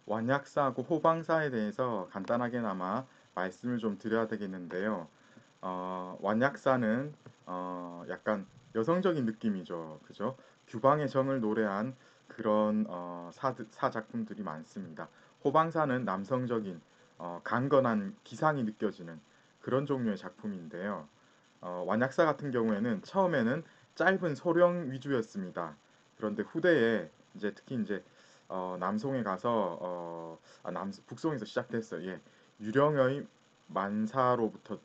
완약사하고 호방사에 대해서 간단하게나마 말씀을 좀 드려야 되겠는데요. 완약사는 약간 여성적인 느낌이죠. 그죠? 규방의 정을 노래한 그런 사 작품들이 많습니다. 호방사는 남성적인 강건한 기상이 느껴지는 그런 종류의 작품인데요. 완약사 같은 경우에는 처음에는 짧은 소령 위주였습니다. 그런데 후대에 이제 특히 이제 남송에 가서 북송에서 시작됐어요. 예. 유령의 만사로부터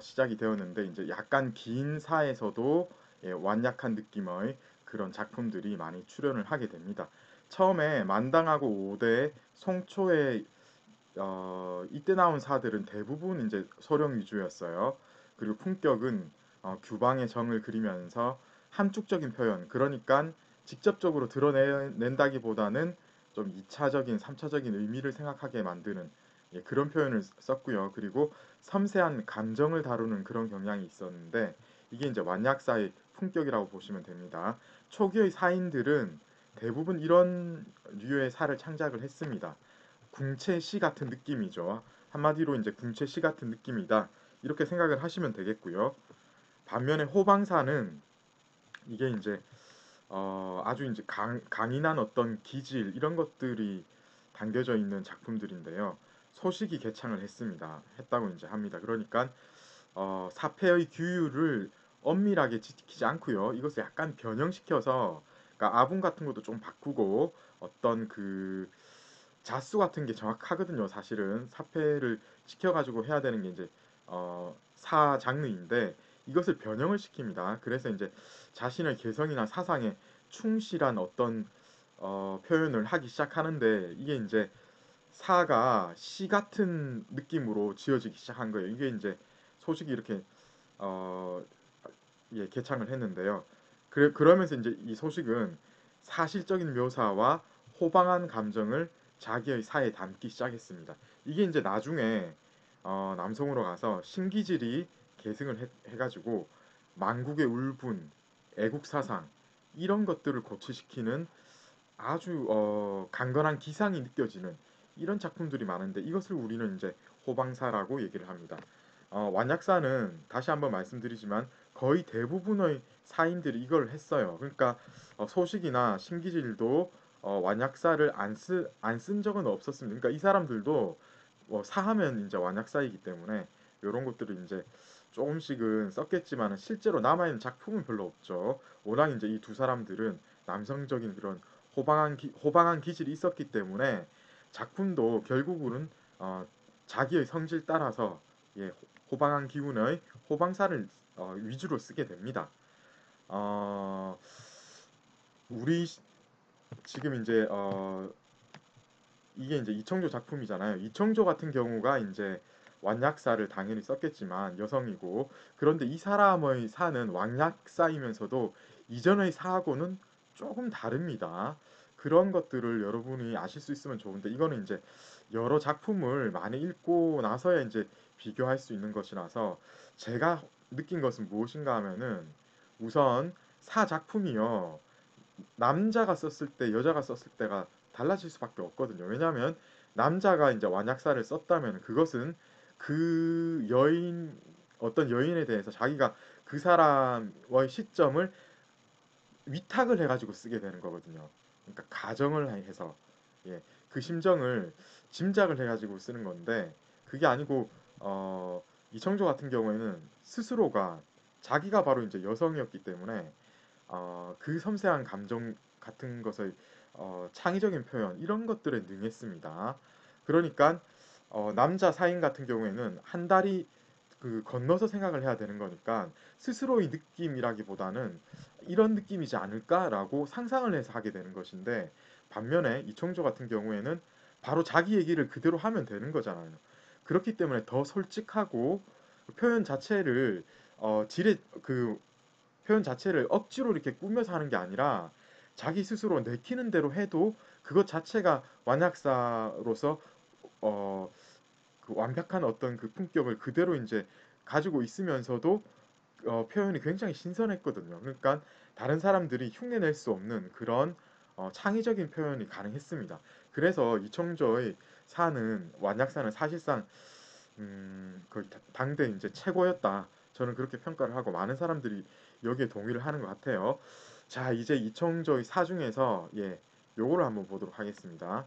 시작이 되었는데 이제 약간 긴 사에서도 예, 완약한 느낌의 그런 작품들이 많이 출연을 하게 됩니다. 처음에 만당하고 오대 송초에 이때 나온 사들은 대부분 이제 소령 위주였어요. 그리고 품격은 규방의 정을 그리면서 함축적인 표현, 그러니까 직접적으로 드러낸다기보다는 좀 2차적인, 3차적인 의미를 생각하게 만드는 예, 그런 표현을 썼고요. 그리고 섬세한 감정을 다루는 그런 경향이 있었는데 이게 이제 완약사의 품격이라고 보시면 됩니다. 초기의 사인들은 대부분 이런 류의 사를 창작을 했습니다. 궁체시 같은 느낌이죠. 한마디로 이제 궁체시 같은 느낌이다. 이렇게 생각을 하시면 되겠고요. 반면에 호방사는 이게 이제 아주 이제 강인한 어떤 기질 이런 것들이 담겨져 있는 작품들인데요. 소식이 개창을 했다고 이제 합니다. 그러니까 사패의 규율을 엄밀하게 지키지 않고요. 이것을 약간 변형시켜서 그러니까 아분 같은 것도 좀 바꾸고 어떤 그 자수 같은 게 정확하거든요. 사실은 사패를 지켜가지고 해야 되는 게 이제 사 장르인데 이것을 변형을 시킵니다. 그래서 이제 자신의 개성이나 사상에 충실한 어떤 표현을 하기 시작하는데 이게 이제 사가 시 같은 느낌으로 지어지기 시작한 거예요. 이게 이제 소식이 이렇게 어, 예, 개창을 했는데요. 그러면서 이제 이 소식은 사실적인 묘사와 호방한 감정을 자기의 사에 담기 시작했습니다. 이게 이제 나중에 남성으로 가서 신기질이 계승을 해가지고 망국의 울분, 애국사상 이런 것들을 고취시키는 아주 강건한 기상이 느껴지는 이런 작품들이 많은데 이것을 우리는 이제 호방사라고 얘기를 합니다. 완약사는 다시 한번 말씀드리지만 거의 대부분의 사인들이 이걸 했어요. 그러니까 소식이나 신기질도 완약사를 안 쓴 적은 없었습니다. 그러니까 이 사람들도 사하면 이제 완약사이기 때문에 이런 것들을 이제 조금씩은 썼겠지만 실제로 남아있는 작품은 별로 없죠. 워낙 이제 이 두 사람들은 남성적인 그런 호방한 기질이 있었기 때문에 작품도 결국은 자기의 성질 따라서 예, 호방한 기운의 호방사를 위주로 쓰게 됩니다. 어, 우리 지금 이제 이게 이제 이청조 작품이잖아요. 이청조 같은 경우가 이제 완약사를 당연히 썼겠지만 여성이고 그런데 이 사람의 사는 완약사이면서도 이전의 사하고는 조금 다릅니다. 그런 것들을 여러분이 아실 수 있으면 좋은데 이거는 이제 여러 작품을 많이 읽고 나서야 이제 비교할 수 있는 것이라서 제가 느낀 것은 무엇인가 하면은 우선 사 작품이요. 남자가 썼을 때 여자가 썼을 때가 달라질 수밖에 없거든요. 왜냐하면 남자가 이제 완약사를 썼다면 그것은 그 여인 어떤 여인에 대해서 자기가 그 사람의 시점을 위탁을 해가지고 쓰게 되는 거거든요. 그러니까 가정을 해서 예, 그 심정을 짐작을 해가지고 쓰는 건데 그게 아니고 이청조 같은 경우에는 스스로가 자기가 바로 이제 여성이었기 때문에 그 섬세한 감정 같은 것의 창의적인 표현 이런 것들에 능했습니다. 그러니까 남자 사인 같은 경우에는 한 달이 그 건너서 생각을 해야 되는 거니까 스스로의 느낌이라기보다는 이런 느낌이지 않을까라고 상상을 해서 하게 되는 것인데 반면에 이청조 같은 경우에는 바로 자기 얘기를 그대로 하면 되는 거잖아요. 그렇기 때문에 더 솔직하고 표현 자체를 지레 그 표현 자체를 억지로 이렇게 꾸며서 하는 게 아니라 자기 스스로 내키는 대로 해도 그것 자체가 완약사로서 어, 그 완벽한 어떤 그 품격을 그대로 이제 가지고 있으면서도 표현이 굉장히 신선했거든요. 그러니까 다른 사람들이 흉내낼 수 없는 그런 창의적인 표현이 가능했습니다. 그래서 이청조의 사는 완약사는 사실상 거의 당대 이제 최고였다. 저는 그렇게 평가를 하고 많은 사람들이 여기에 동의를 하는 것 같아요. 자, 이제 이청조의 사 중에서 요거를 한번 보도록 하겠습니다.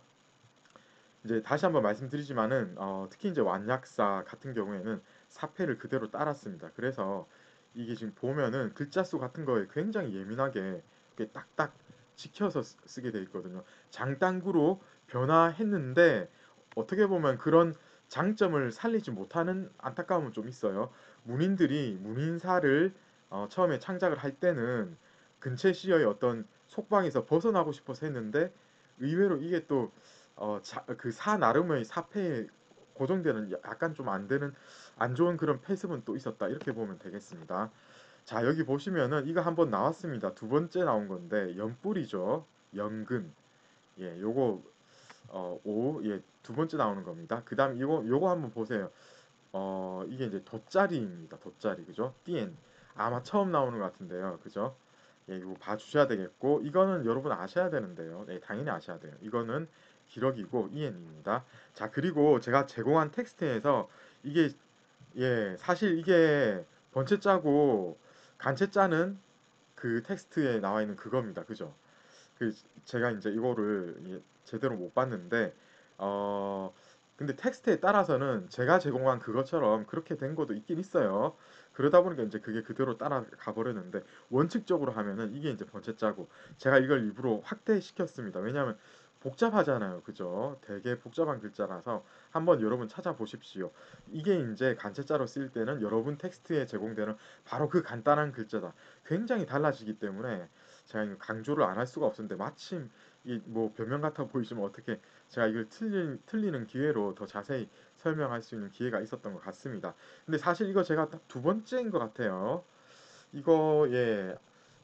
이제 다시 한번 말씀드리지만은 특히 이제 완약사 같은 경우에는 사패를 그대로 따랐습니다. 그래서 이게 지금 보면은 글자 수 같은 거에 굉장히 예민하게 이렇게 딱딱 지켜서 쓰게 돼 있거든요. 장단구로 변화했는데 어떻게 보면 그런 장점을 살리지 못하는 안타까움은 좀 있어요. 문인들이 문인사를 처음에 창작을 할 때는 근체 시의 어떤 속박에서 벗어나고 싶어서 했는데 의외로 이게 또 그 사 나름의 사패에 고정되는 약간 좀 안 되는 안 좋은 그런 패습은 또 있었다. 이렇게 보면 되겠습니다. 자, 여기 보시면은 이거 한번 나왔습니다. 두 번째 나온 건데 연뿔이죠. 연근. 요거 두 번째 나오는 겁니다. 그다음 요거 한번 보세요. 이게 이제 돗자리입니다. 돗자리. 그죠? 띠엔. 아마 처음 나오는 것 같은데요. 그죠? 이거 봐주셔야 되겠고, 이거는 여러분 아셔야 되는데요. 당연히 아셔야 돼요. 이거는 기러기고 이엔입니다. 자, 그리고 제가 제공한 텍스트에서 이게 사실 이게 번째 짜고 간체 짜는 그 텍스트에 나와 있는 그겁니다. 그죠? 그 제가 이제 이거를 제대로 못 봤는데 어 근데 텍스트에 따라서는 제가 제공한 그것처럼 그렇게 된 것도 있긴 있어요. 그러다 보니까 이제 그게 그대로 따라가 버렸는데 원칙적으로 하면은 이게 이제 번째 짜고 제가 이걸 일부러 확대시켰습니다. 왜냐하면 복잡하잖아요. 그죠? 되게 복잡한 글자라서 한번 여러분 찾아보십시오. 이게 이제 간체자로 쓰일 때는 여러분 텍스트에 제공되는 바로 그 간단한 글자다. 굉장히 달라지기 때문에 제가 이거 강조를 안 할 수가 없었는데 마침 이 뭐 변명 같아 보이지만 어떻게 제가 이걸 틀리는 기회로 더 자세히 설명할 수 있는 기회가 있었던 것 같습니다. 근데 사실 이거 제가 딱 두 번째인 것 같아요. 이거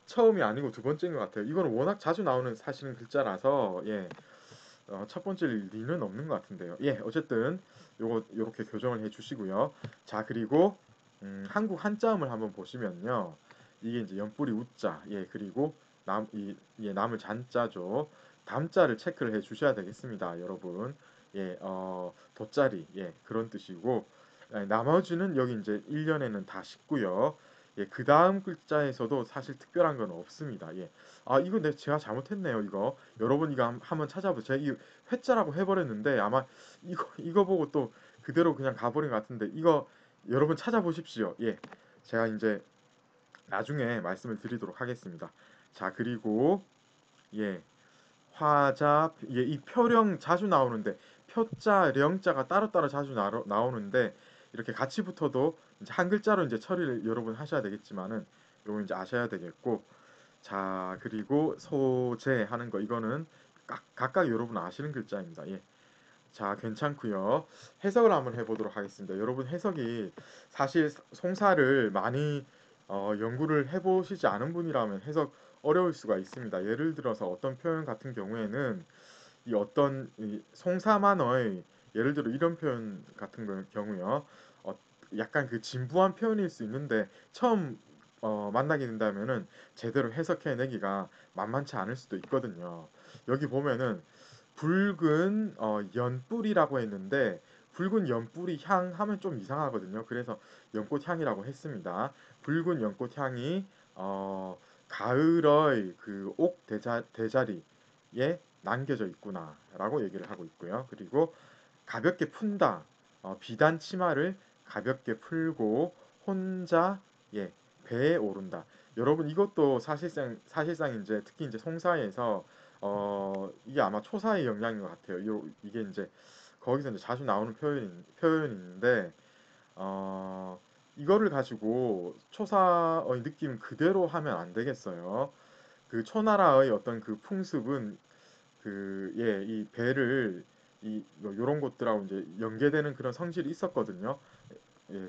처음이 아니고 두 번째인 것 같아요. 이거는 워낙 자주 나오는 사실은 글자라서 첫 번째 리는 없는 것 같은데요. 어쨌든 요거 요렇게 교정을 해주시고요. 자, 그리고 한국 한자음을 한번 보시면요. 이게 이제 연뿌리 우자, 그리고 남을 잔자죠. 담자를 체크를 해 주셔야 되겠습니다, 여러분. 돗자리, 그런 뜻이고, 나머지는 여기 이제 1년에는 다 쉽고요. 그 다음 글자에서도 사실 특별한 건 없습니다. 이거 제가 잘못했네요, 이거. 여러분 이거 한번 찾아보세요. 제가 이 회자라고 해버렸는데 아마 이거 보고 또 그대로 그냥 가버린 것 같은데 이거 여러분 찾아보십시오. 제가 이제 나중에 말씀을 드리도록 하겠습니다. 자, 그리고 예, 이 표령 자주 나오는데 표자, 령자가 따로따로 자주 나오는데 이렇게 같이 붙어도 이제 한 글자로 이제 처리를 여러분 하셔야 되겠지만은 요거 이제 아셔야 되겠고 자, 그리고 소재 하는 거 이거는 각각 여러분 아시는 글자입니다. 자, 괜찮고요. 해석을 한번 해보도록 하겠습니다. 여러분 해석이 사실 송사를 많이 연구를 해보시지 않은 분이라면 해석 어려울 수가 있습니다. 예를 들어서 어떤 표현 같은 경우에는 이 어떤 이 송사만의 예를 들어 이런 표현 같은 경우요. 어, 약간 그 진부한 표현일 수 있는데 처음 만나게 된다면은 제대로 해석해내기가 만만치 않을 수도 있거든요. 여기 보면은 붉은 연뿌리라고 했는데 붉은 연뿌리 향 하면 좀 이상하거든요. 그래서 연꽃 향이라고 했습니다. 붉은 연꽃 향이 가을의 그 옥 대자리에 남겨져 있구나라고 얘기를 하고 있고요. 그리고 가볍게 푼다. 비단 치마를 가볍게 풀고 혼자 배에 오른다. 여러분 이것도 사실상 이제 특히 이제 송사에서 이게 아마 초사의 영향인 것 같아요. 이게 이제 거기서 이제 자주 나오는 표현인데 어, 이거를 가지고 초사의 느낌 그대로 하면 안 되겠어요. 그 초나라의 어떤 그 풍습은 이 배를 요런 것들하고 이제 연계되는 그런 성질이 있었거든요.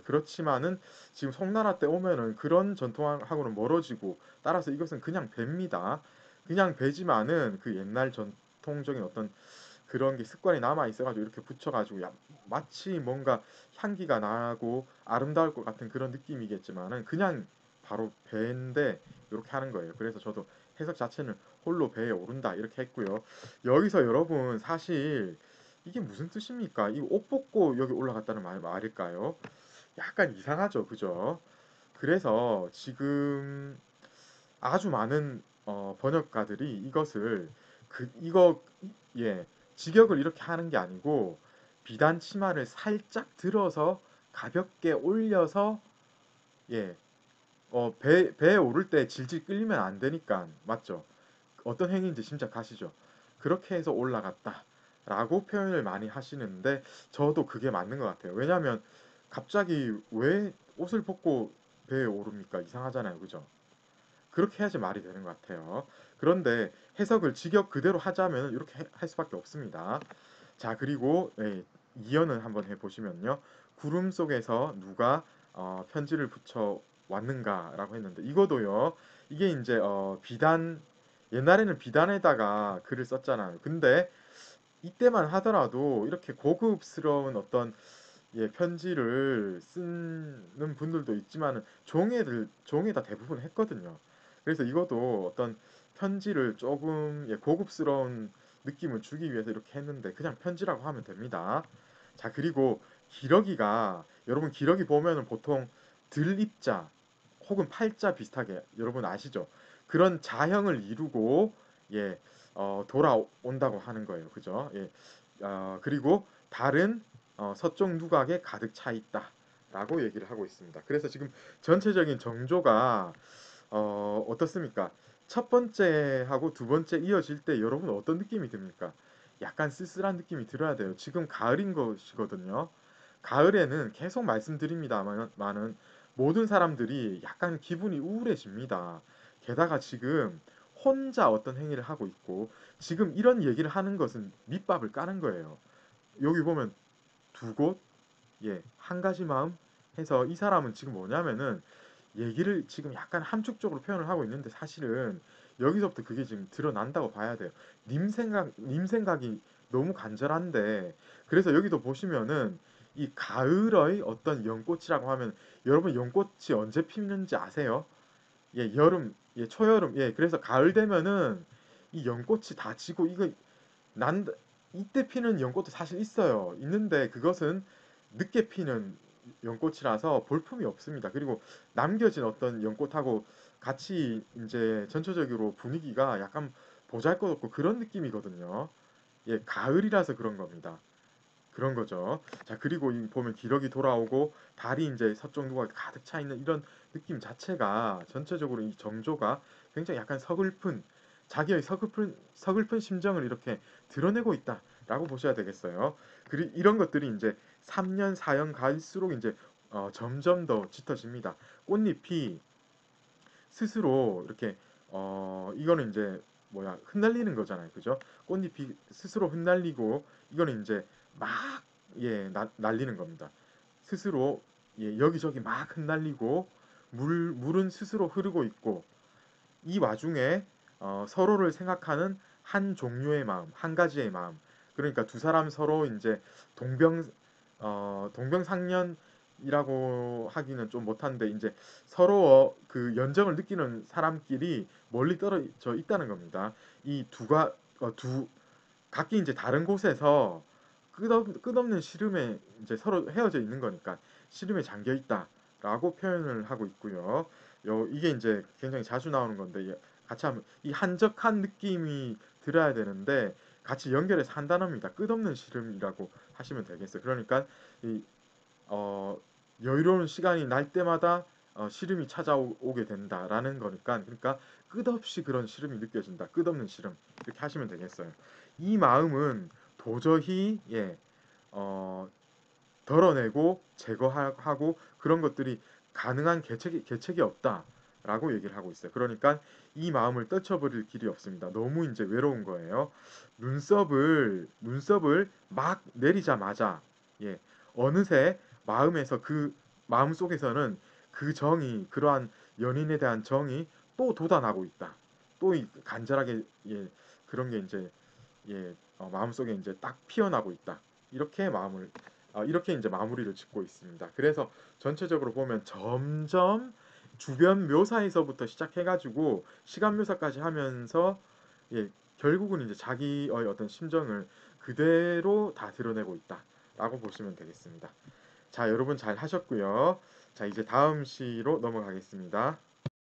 그렇지만은 지금 송나라 때 오면은 그런 전통하고는 멀어지고 따라서 이것은 그냥 배입니다. 그냥 배지만은 그 옛날 전통적인 어떤 그런 게 습관이 남아 있어가지고 이렇게 붙여가지고 마치 뭔가 향기가 나고 아름다울 것 같은 그런 느낌이겠지만은 그냥 바로 배인데 이렇게 하는 거예요. 그래서 저도 해석 자체는 홀로 배에 오른다 이렇게 했고요. 여기서 여러분 사실 이게 무슨 뜻입니까? 이 옷 벗고 여기 올라갔다는 말일까요? 약간 이상하죠, 그죠? 그래서 지금 아주 많은 번역가들이 이것을 이거 예 직역을 이렇게 하는 게 아니고 비단 치마를 살짝 들어서 가볍게 올려서 예 배에 오를 때 질질 끌리면 안 되니까 맞죠? 어떤 행위인지 짐작하시죠? 그렇게 해서 올라갔다라고 표현을 많이 하시는데 저도 그게 맞는 것 같아요. 왜냐하면 갑자기 왜 옷을 벗고 배에 오릅니까? 이상하잖아요, 그죠? 그렇게 해야지 말이 되는 것 같아요. 그런데 해석을 직역 그대로 하자면 이렇게 할 수밖에 없습니다. 자, 그리고 이연을 한번 해보시면요. 구름 속에서 누가 편지를 붙여 왔는가라고 했는데 이거도요. 이게 이제 비단 옛날에는 비단에다가 글을 썼잖아요. 근데 이때만 하더라도 이렇게 고급스러운 어떤 편지를 쓰는 분들도 있지만 종에다 대부분 했거든요. 그래서 이것도 어떤 편지를 조금 고급스러운 느낌을 주기 위해서 이렇게 했는데 그냥 편지라고 하면 됩니다. 자, 그리고 기러기가 여러분 기러기 보면은 보통 들입자 혹은 팔자 비슷하게 여러분 아시죠? 그런 자형을 이루고 예, 돌아온다고 하는 거예요. 그죠? 예. 그리고 달은 서쪽 누각에 가득 차 있다라고 얘기를 하고 있습니다. 그래서 지금 전체적인 정조가 어떻습니까? 첫 번째하고 두 번째 이어질 때 여러분 어떤 느낌이 듭니까? 약간 쓸쓸한 느낌이 들어야 돼요. 지금 가을인 것이거든요. 가을에는 계속 말씀드립니다만은 모든 사람들이 약간 기분이 우울해집니다. 게다가 지금 혼자 어떤 행위를 하고 있고 지금 이런 얘기를 하는 것은 밑밥을 까는 거예요. 여기 보면 두 곳, 한 가지 마음 해서 이 사람은 지금 뭐냐면은 얘기를 지금 약간 함축적으로 표현을 하고 있는데 사실은 여기서부터 그게 지금 드러난다고 봐야 돼요. 님 생각이 너무 간절한데 그래서 여기도 보시면은 이 가을의 어떤 연꽃이라고 하면 여러분 연꽃이 언제 피는지 아세요? 여름, 초여름, 그래서 가을 되면은 이 연꽃이 다 지고 이거 난 이때 피는 연꽃도 사실 있어요. 있는데 그것은 늦게 피는 연꽃이라서 볼품이 없습니다. 그리고 남겨진 어떤 연꽃하고 같이 이제 전체적으로 분위기가 약간 보잘것없고 그런 느낌이거든요. 가을이라서 그런 겁니다. 그런 거죠. 자, 그리고 보면 기러기 돌아오고 달이 이제 서쪽 누각 가득 차 있는 이런 느낌 자체가 전체적으로 이 정조가 굉장히 약간 서글픈 자기의 서글픈 심정을 이렇게 드러내고 있다라고 보셔야 되겠어요. 이런 것들이 이제 3년 4년 갈수록 이제 점점 더 짙어집니다. 꽃잎이 스스로 이렇게 이거는 이제 뭐야 흩날리는 거잖아요, 그죠? 꽃잎이 스스로 흩날리고 이거는 이제 막 날리는 겁니다. 스스로 여기저기 막 흩날리고 물은 스스로 흐르고 있고 이 와중에 서로를 생각하는 한 종류의 마음, 한 가지의 마음. 그러니까 두 사람 서로 이제 동병상련이라고 하기는 좀 못한데 이제 서로 그 연정을 느끼는 사람끼리 멀리 떨어져 있다는 겁니다. 이 두 각기 이제 다른 곳에서 끝없는 시름에 이제 서로 헤어져 있는 거니까 시름에 잠겨 있다라고 표현을 하고 있고요. 이게 이제 굉장히 자주 나오는 건데 같이 하면 이 한적한 느낌이 들어야 되는데 같이 연결해서 한 단어입니다. 끝없는 시름이라고 하시면 되겠어요. 그러니까 이 어, 여유로운 시간이 날 때마다 시름이 찾아오게 된다라는 거니까 그러니까 끝없이 그런 시름이 느껴진다. 끝없는 시름 이렇게 하시면 되겠어요. 이 마음은 도저히 어, 덜어내고 제거하고 그런 것들이 가능한 계책이 없다라고 얘기를 하고 있어요. 그러니까 이 마음을 떨쳐버릴 길이 없습니다. 너무 이제 외로운 거예요. 눈썹을 막 내리자마자 예, 어느새 마음 속에서는 그 정이 그러한 연인에 대한 정이 또 돋아나고 있다. 또 간절하게 그런 게 이제 마음속에 이제 딱 피어나고 있다. 이렇게 이제 마무리를 짓고 있습니다. 그래서 전체적으로 보면 점점 주변 묘사에서부터 시작해가지고 시간 묘사까지 하면서 예, 결국은 이제 자기의 어떤 심정을 그대로 다 드러내고 있다라고 보시면 되겠습니다. 자, 여러분 잘 하셨고요. 자, 이제 다음 시로 넘어가겠습니다.